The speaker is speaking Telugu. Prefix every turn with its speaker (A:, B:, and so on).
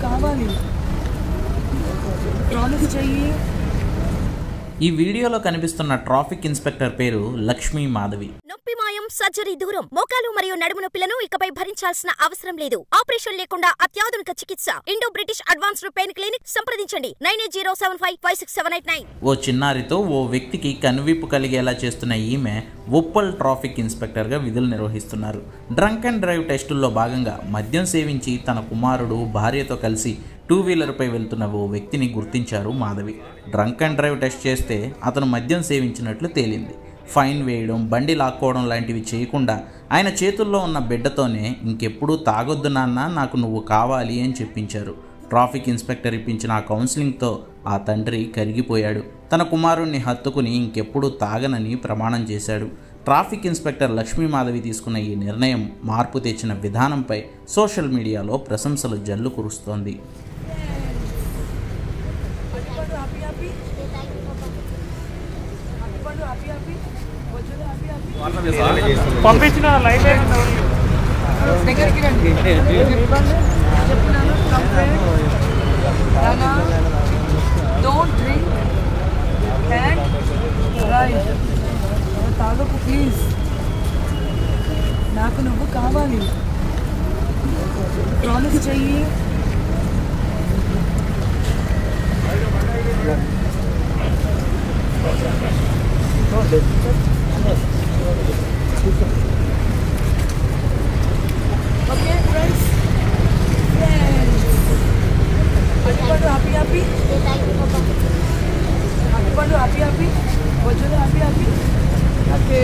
A: కావాలి ప్రామిస్ చెయ్యి.
B: ఈ వీడియోలో కనిపిస్తున్న ట్రాఫిక్ ఇన్స్పెక్టర్ పేరు లక్ష్మీ మాధవి.
C: నొప్పి మాయం, సర్జరీ దూరం. మోకాలు మరియు నడుము నొప్పులను ఇకపై భరించాల్సిన అవసరం లేదు. ఆపరేషన్ లేకుండా అత్యాధునిక చికిత్స. Indo British advanced pain clinic. సంప్రదించండి 9807556789.
B: ఓ చిన్నారితో ఓ వ్యక్తికి కనువిప్పు కలిగేలా చేస్తున్న ఈమె ఉప్పల్ ట్రాఫిక్ ఇన్స్పెక్టర్గా విధులు నిర్వహిస్తున్నారు. డ్రంక్ అండ్ డ్రైవ్ టెస్టుల్లో భాగంగా మద్యం సేవించి తన కుమారుడు భార్యతో కలిసి 2-వీలర్పై వెళ్తున్న ఓ వ్యక్తిని గుర్తించారు Madhavi. Drunk and drive test చేస్తే అతను మద్యం సేవించినట్లు తేలింది. ఫైన్ వేయడం, బండి లాక్కోవడం లాంటివి చేయకుండా ఆయన చేతుల్లో ఉన్న బిడ్డతోనే ఇంకెప్పుడు తాగొద్దు నాన్న, నాకు నువ్వు కావాలి అని చెప్పించారు. ట్రాఫిక్ ఇన్స్పెక్టర్ ఇప్పించిన ఆ కౌన్సిలింగ్తో ఆ తండ్రి కరిగిపోయాడు. తన కుమారుణ్ణి హత్తుకుని ఇంకెప్పుడు తాగనని ప్రమాణం చేశాడు. ట్రాఫిక్ ఇన్స్పెక్టర్ లక్ష్మీ మాధవి తీసుకున్న ఈ నిర్ణయం మార్పు తెచ్చిన విధానంపై సోషల్ మీడియాలో ప్రశంసలు జల్లు కురుస్తోంది.
D: పంపించిన లైట్
A: దగ్గరికి రండి. Don't drink and drive. తాగకు ప్లీజ్. నాకు నువ్వు కావాలి ప్రామిస్ చెయ్యి. ఓకే ఫ్రెండ్స్, అటుపండు హ్యాపీ హ్యాపీ, అటుపండు హ్యాపీ హ్యాపీ, వచ్చేది హ్యాపీ హ్యాపీ. ఓకే